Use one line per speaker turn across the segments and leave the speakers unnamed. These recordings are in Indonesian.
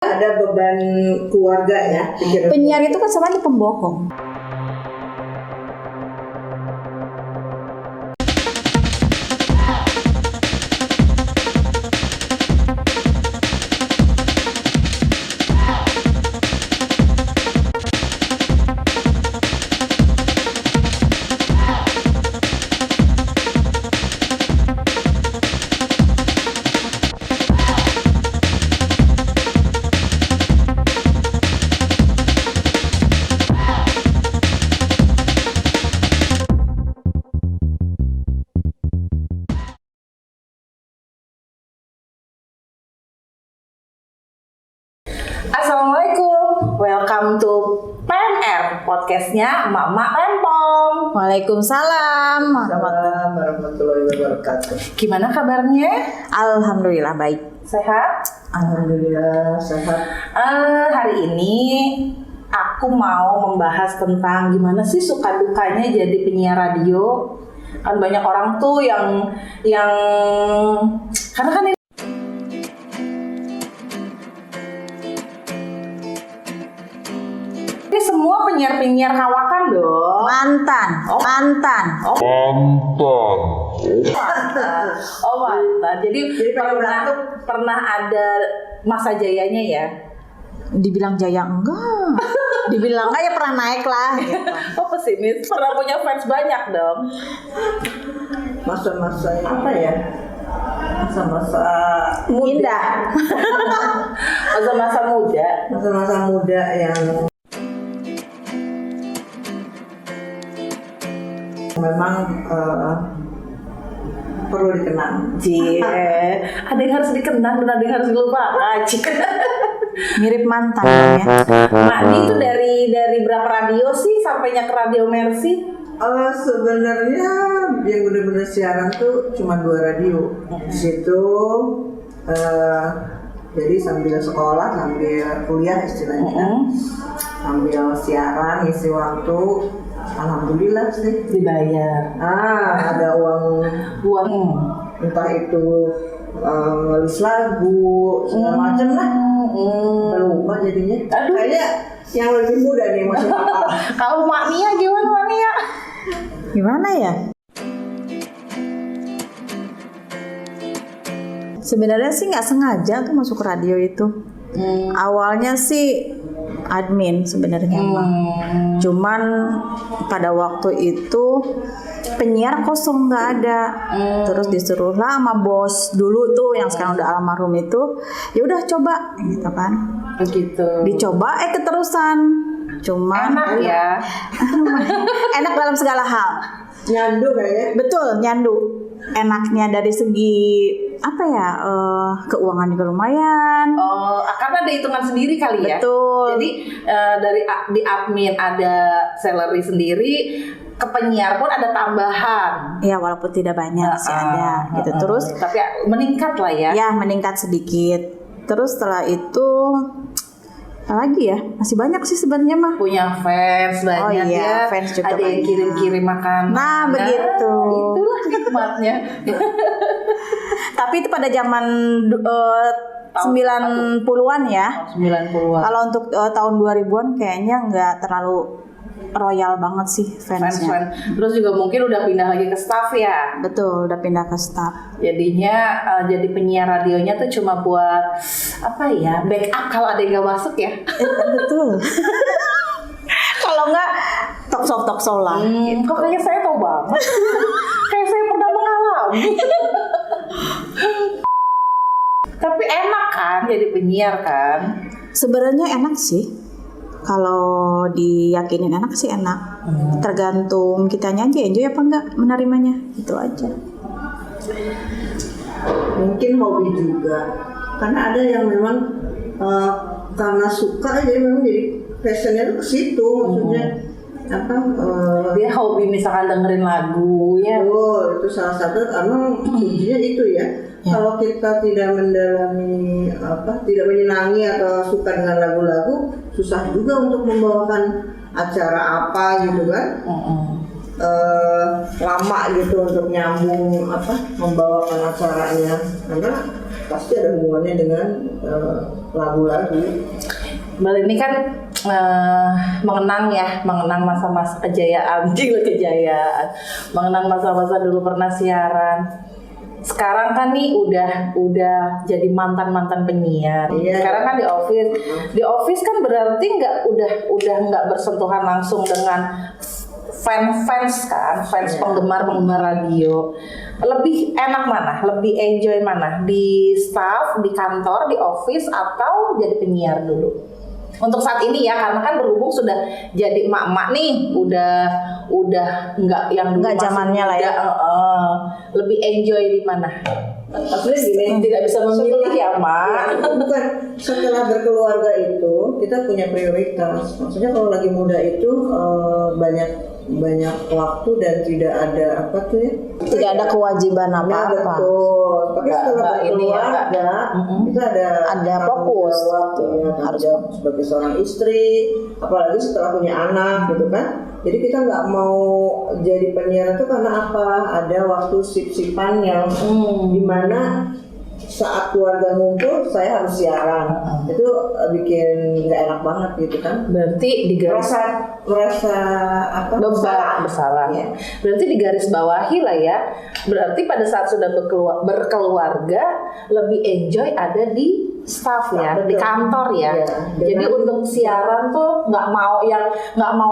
Ada beban keluarga ya.
Penyiar itu kan sebenarnya pembohong.
Assalamualaikum, welcome to PMR, podcastnya Mama Rempong.
Waalaikumsalam
Warahmatullahi wabarakatuh.
Gimana kabarnya?
Alhamdulillah baik.
Sehat?
Alhamdulillah sehat.
Hari ini aku mau membahas tentang gimana sih suka dukanya jadi penyiar radio. Kan banyak orang tuh yang karena kan ini semua penyiar kawakan dong.
Mantan.
Oh, mantan. Jadi pernah ada masa jayanya ya.
Dibilang jaya enggak. Dibilang enggak ya pernah naik lah gitu.
Oh pesimis, pernah punya fans banyak dong.
Masa-masa apa ya? Masa-masa
Indah.
Masa-masa muda.
Masa-masa muda yang memang perlu dikenang.
Ada yang harus dikenang dan ada yang harus dilupakan.
Mirip mantan ya.
Madi itu dari berapa radio sih sampainya ke Radio Mercy?
Sebenarnya yang benar-benar siaran tuh cuma 2 radio. Di situ jadi sambil sekolah, sambil kuliah istilahnya, sambil siaran, isi waktu. Alhamdulillah sih
Dibayar.
Ada uang entah itu nulis lagu segala macam lah. Lupa jadinya. Kayaknya yang lebih muda nih masih apa?
Kalau Mak Nia gimana Mak Nia?
Gimana ya? Sebenarnya sih nggak sengaja tuh masuk ke radio itu. Awalnya sih admin sebenarnya mah. Cuman pada waktu itu penyiar kosong nggak ada. Terus disuruhlah sama bos dulu tuh yang sekarang udah almarhum itu, ya udah coba gitu kan.
Begitu.
Dicoba keterusan. Cuman
Enak ya.
enak dalam segala hal.
Nyandu kayaknya.
Betul, nyandu. Enaknya dari segi apa ya, keuangan juga lumayan.
Oh, karena ada hitungan sendiri kali ya.
Betul.
Jadi di admin ada salary sendiri, ke penyiar pun ada tambahan.
Ya walaupun tidak banyak sih ada gitu. Terus
tapi meningkat lah ya.
ya meningkat sedikit. Terus setelah itu apa lagi ya? Masih banyak sih sebenarnya mah.
Punya fans banyak
iya,
ya.
fans juga
ada yang
banyak.
kirim-kirim makanan.
Nah, begitu.
Itulah nikmatnya.
Tapi itu pada zaman 90-an ya.
90-an.
Kalau untuk tahun 2000-an kayaknya nggak terlalu royal banget sih fansnya.
Fans. Terus juga mungkin udah pindah lagi ke staff ya.
Betul, udah pindah ke staff.
Jadinya jadi penyiar radionya tuh cuma buat apa ya, backup kalau ada yang nggak masuk ya.
Betul. Kalau nggak talk show lah.
Kok kayaknya saya tahu banget. Kayak saya pernah mengalami. Tapi enak kan jadi penyiar kan?
Sebenarnya enak sih. Kalau diyakinin enak sih enak. Tergantung kitanya aja enjoy apa enggak menerimanya. Itu aja.
Mungkin hobi juga. Karena ada yang memang karena suka jadi memang jadi passionnya tuh ke situ, maksudnya
dia hobi misalkan dengerin lagu ya.
Itu salah satu karena kuncinya itu ya. Kalau kita tidak mendalami tidak menyenangi atau suka dengan lagu-lagu, susah juga untuk membawakan acara apa gitu kan. Lama gitu untuk nyambung membawakan acaranya, karena pasti ada hubungannya dengan lagu-lagu.
Mbak ini kan mengenang masa-masa kejayaan, mengenang masa-masa dulu pernah siaran. Sekarang kan nih udah jadi mantan penyiar.
Iya.
Sekarang kan di office kan berarti udah nggak bersentuhan langsung dengan fans penggemar radio. Lebih enak mana? Lebih enjoy mana? Di staff, di kantor, di office, atau jadi penyiar dulu? Untuk saat ini ya, karena kan berhubung sudah jadi emak-emak nih, udah nggak yang dulu
Nggak
masih
zamannya lah ya.
lebih enjoy di mana?
Maksudnya gini,
Tidak bisa memilih ya, Mak.
bukan setelah berkeluarga itu kita punya prioritas. Maksudnya kalau lagi muda itu banyak waktu dan tidak ada apa tuh ya?
Tidak ada kewajiban
Nah,
apa-apa.
betul. Tapi setelah
Nggak ini ya,
berkeluarga, kita ada tanggung
fokus.
jawab, ya, tanggung jawab sebagai seorang istri, apalagi setelah punya anak, gitu kan. Jadi kita nggak mau jadi penyiar itu karena apa? Ada waktu sip-sipan yang dimana saat keluarga ngumpul saya harus siaran. Itu bikin nggak enak banget gitu kan.
Berarti di garis
merasa apa?
bersalah.
Ya.
Berarti di garis bawahi lah ya. Berarti pada saat sudah berkeluarga lebih enjoy ada di staff ya,
Betul.
di kantor ya.
Iya.
Jadi untuk siaran tuh nggak mau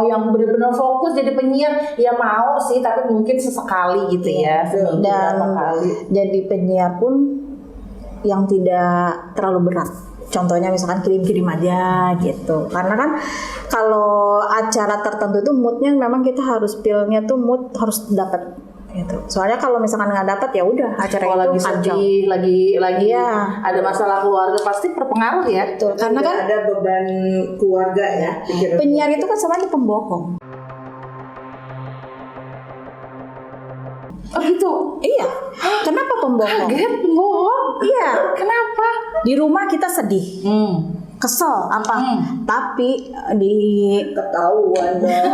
yang benar-benar fokus jadi penyiar. Ya mau sih, tapi mungkin sesekali gitu ya. Seminggu
Dan
berapa kali.
jadi penyiar pun yang tidak terlalu berat. Contohnya misalkan kirim-kirim aja gitu. Karena kan kalau acara tertentu itu moodnya memang kita harus feel-nya tuh mood harus dapat gitu. Soalnya kalau misalkan nggak dapat ya udah acara
Kalau
itu
lagi
kacau.
sedih, lagi
Iya.
ada masalah keluarga pasti berpengaruh ya.
Betul. Karena kan
ada beban keluarga ya. pikiran
penyiar itu kan sebenarnya pembohong.
Oh gitu.
Iya. Kenapa pembohong?
Kaget, bohong.
Iya.
Kenapa?
Di rumah kita sedih, kesel apa, tapi
ketahuan dong.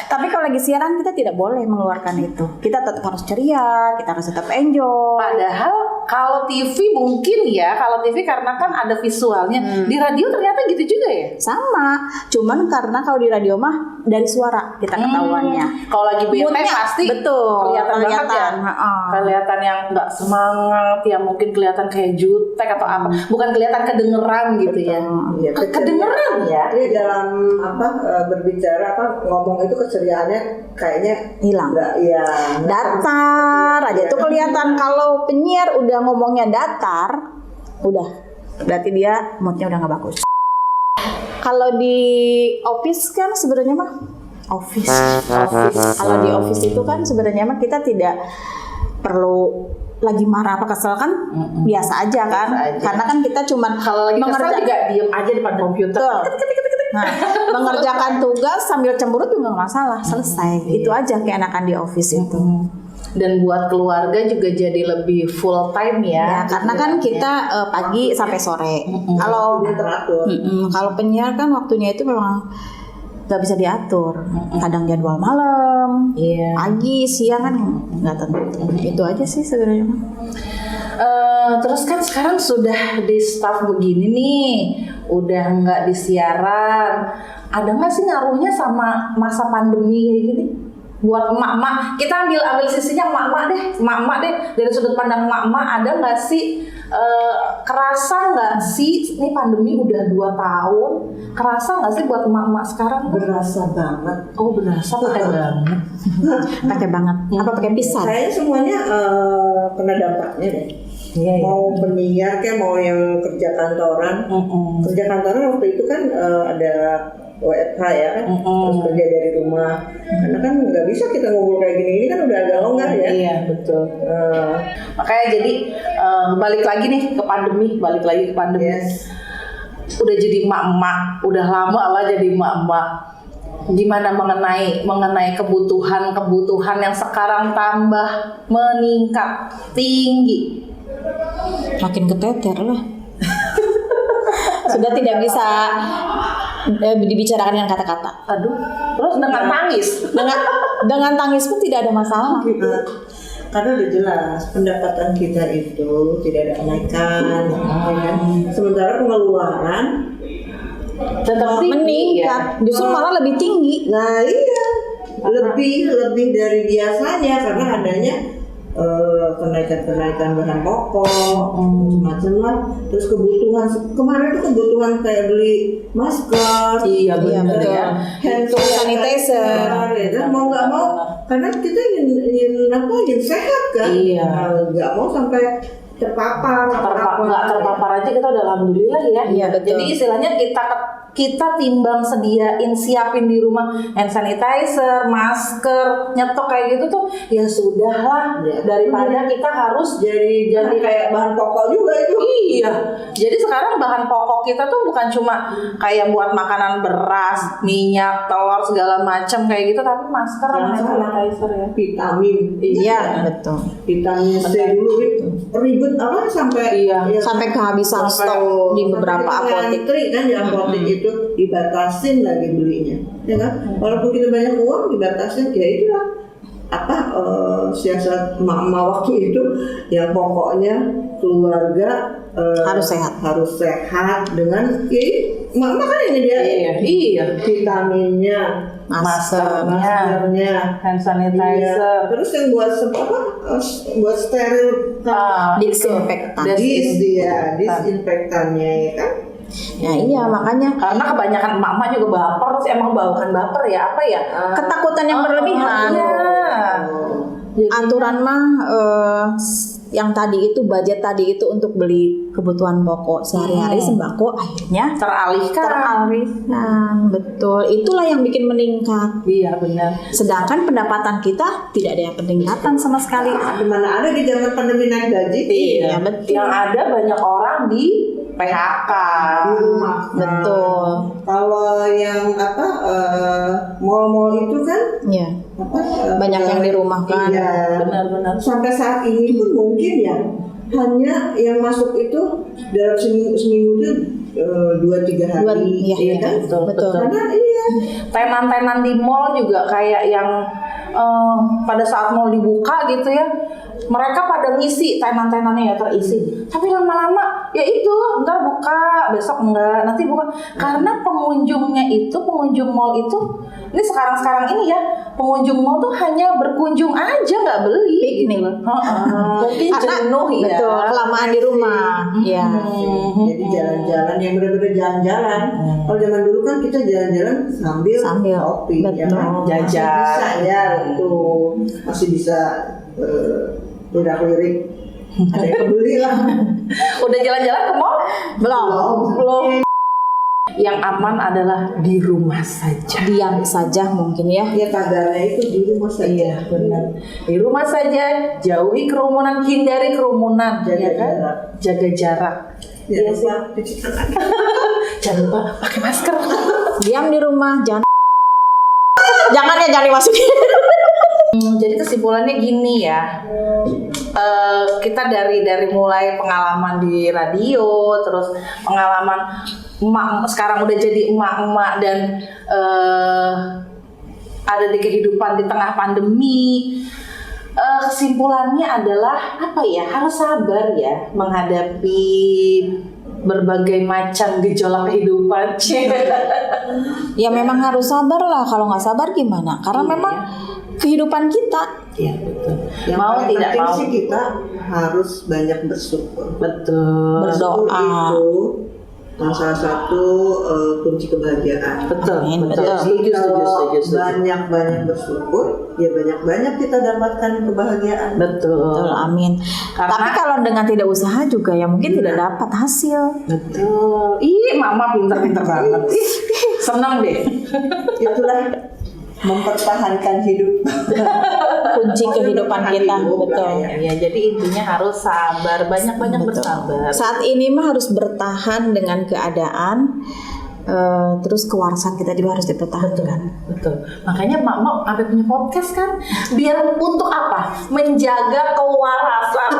tapi kalau lagi siaran kita tidak boleh mengeluarkan itu. Kita tetap harus ceria, kita harus tetap enjoy.
Padahal kalau TV mungkin ya, kalau TV karena kan ada visualnya. Di radio ternyata gitu juga ya.
Sama, cuman karena kalau di radio mah dari suara kita ketahuannya.
Kalau lagi bete
Moodnya,
pasti
betul,
kelihatan banget ya. Kelihatan yang nggak semangat, yang mungkin kelihatan kayak jutek atau apa. Bukan kelihatan kedengeran gitu ya.
Iya,
Kedengeran ya.
Dia dalam berbicara ngomong itu keceriaannya kayaknya
Hilang.
enggak ya.
Datar aja tuh kelihatan. Kalau penyiar udah ngomongnya datar, udah berarti dia moodnya udah nggak bagus. Kalau di office kan sebenarnya mah office. Kalau di office itu kan sebenarnya mah kita tidak perlu lagi marah apa kesel kan biasa aja kan.
Biasa aja.
Karena kan kita cuman
Kalau lagi kesel juga diem aja depan komputer.
Nah, mengerjakan tugas sambil cemberut juga nggak masalah, selesai. Itu aja keenakan di office itu.
Dan buat keluarga juga jadi lebih full time
Ya,
ya.
karena kan kita pagi sampai sore. Kalau
Dia teratur.
kalau penyiar kan waktunya itu memang nggak bisa diatur. Kadang jadwal malam,
Iya.
pagi, siang kan nggak tentu. Itu aja sih sebenarnya.
Terus kan sekarang sudah di staff begini nih, udah nggak di siaran. Ada nggak sih ngaruhnya sama masa pandemi kayak gini? Buat emak-emak, kita ambil sisinya emak-emak deh, dari sudut pandang emak-emak, ada nggak sih kerasa nggak sih ini pandemi udah 2 tahun, kerasa nggak sih buat emak-emak sekarang?
Berasa banget.
Oh berasa pakai banget.
Pakai banget. Apa pakai pisau?
Kayaknya semuanya kena dampaknya deh.
Iya, iya.
Mau penyiar kayak mau yang kerja kantoran. Kerja kantoran waktu itu kan ada WFH ya kan, terus kerja dari rumah. Karena kan nggak bisa kita ngumpul kayak gini, ini kan udah agak longgar ya.
Iya betul. Makanya jadi balik lagi ke pandemi.
Yes.
Udah jadi emak-emak, udah lama lah jadi emak-emak. Gimana mengenai kebutuhan yang sekarang tambah meningkat tinggi?
Makin keteter lah. Sudah tidak bisa dibicarakan dengan kata-kata.
Aduh, terus dengan tangis.
Dengan tangis pun tidak ada masalah.
karena udah jelas pendapatan kita itu tidak ada kenaikan, ya kan? Sementara pengeluaran
Tetap
meningkat, justru malah lebih tinggi.
nah iya lebih dari biasanya karena adanya kenaikan bahan pokok macam lah, terus kebutuhan kemarin itu kebutuhan kayak beli masker,
Iya benar
betul.
ya.
hand
Sanitizer.
ya kan? Mau nggak mau karena kita ingin sehat kan,
Iya.
nggak mau sampai terpapar
Nggak terpapar aja kita udah alhamdulillah ya.
Iya, betul.
Jadi istilahnya kita timbang sediain siapin di rumah hand sanitizer, masker, nyetok kayak gitu tuh ya sudahlah
Ya.
daripada kita harus
jadi kayak bahan pokok juga itu.
Iya. Jadi sekarang bahan pokok kita tuh bukan cuma kayak buat makanan beras, minyak, telur segala macam kayak gitu, tapi masker sama hand sanitizer ya.
Vitamin,
Iya, betul.
vitamin C dulu ribet apa sampai
Iya.
ya,
Sampai kehabisan stok di beberapa
sampai
apotek.
ngantri kan di apotek itu dibatasin lagi belinya, ya kan? Walaupun kita banyak uang dibatasin, ya itulah siasat emak-emak waktu itu yang pokoknya keluarga
Harus sehat.
dengan emak-emak kan ini dia
Iya.
vitaminnya,
Maskernya, hand sanitizer.
terus yang buat steril
Disinfektan.
disinfektannya ya kan.
Ya iya, makanya
Karena kebanyakan emak-emak juga baper sih, emang bukan baper ya, apa ya?
ketakutan yang berlebihan.
Jadi,
Aturan mah yang tadi itu budget tadi itu untuk beli kebutuhan pokok sehari-hari sembako akhirnya
teralihkan.
betul, itulah yang bikin meningkat.
Iya benar.
Sedangkan pendapatan kita tidak ada yang peningkatan sama sekali.
Gimana ada di zaman pandemi naik gaji?
Iya, betul.
Yang ada banyak orang di PHK.
Di rumah.
Betul.
Kalau yang mall-mall itu kan
Iya. Banyak yang dirumahkan.
Iya.
Benar-benar.
Sampai saat ini pun mungkin ya hanya yang masuk itu dalam seminggu itu 2-3 hari.
Iya,
kan?
betul.
Karena iya.
Tenan-tenan di mall juga kayak yang pada saat mall dibuka gitu ya, mereka pada ngisi tenan-tenannya ya terisi. Tapi lama-lama ya itu ntar buka, besok enggak, nanti buka. Karena pengunjung mall itu ini sekarang ini ya, pengunjung mall tuh hanya berkunjung aja nggak beli.
Piknik.
Mungkin jenuh ya.
Betul, kelamaan di rumah. Iya.
Jadi jalan-jalan yang benar-benar jalan-jalan. Kalau zaman dulu kan kita jalan-jalan sambil kopi, ya
betul.
kan?
Jajan.
Masih bisa ya, tuh masih bisa lirik-lirik. Ada yang kebeli lah.
Udah jalan-jalan ke mall?
Belum.
Yang aman adalah di rumah saja.
Diam saja mungkin ya.
Ya kadarnya itu di rumah saja.
Iya benar. Di rumah saja, jauhi kerumunan, hindari kerumunan,
Jaga
ya kan?
jarak.
Jaga jarak.
Ya,
Iya sih.
cuci tangan.
Jangan lupa pakai masker.
Diam di rumah, jangan jangan dimasukin.
Jadi kesimpulannya gini ya, kita dari mulai pengalaman di radio, terus pengalaman emak sekarang udah jadi emak-emak dan ada di kehidupan di tengah pandemi. Kesimpulannya adalah apa ya, harus sabar ya menghadapi berbagai macam gejolak kehidupan.
Ya memang harus sabar lah, kalau nggak sabar gimana? Karena memang kehidupan kita.
Iya betul.
Yang
Mau
paling
tidak
penting
mau.
sih kita harus banyak bersyukur.
Betul.
Bersyukur
Berdoa.
itu salah satu kunci kebahagiaan.
Betul.
Amin,
Betul.
betul.
Setuju.
Banyak-banyak bersyukur, ya banyak-banyak kita dapatkan kebahagiaan.
Betul.
Betul, amin.
Karena-
Tapi kalau dengan tidak usaha juga ya mungkin tidak dapat hasil.
Betul. Ih, mama pinter-pinter banget. Ih, senang deh.
Itulah mempertahankan hidup.
Kunci kehidupan kita,
hidup,
betul.
ya.
Ya, jadi intinya harus sabar, banyak-banyak
Betul.
bersabar.
Saat ini mah harus bertahan dengan keadaan, terus kewarasan kita juga harus dipertahankan.
Betul. Makanya mama sampai punya podcast kan, biar untuk apa? Menjaga kewarasan.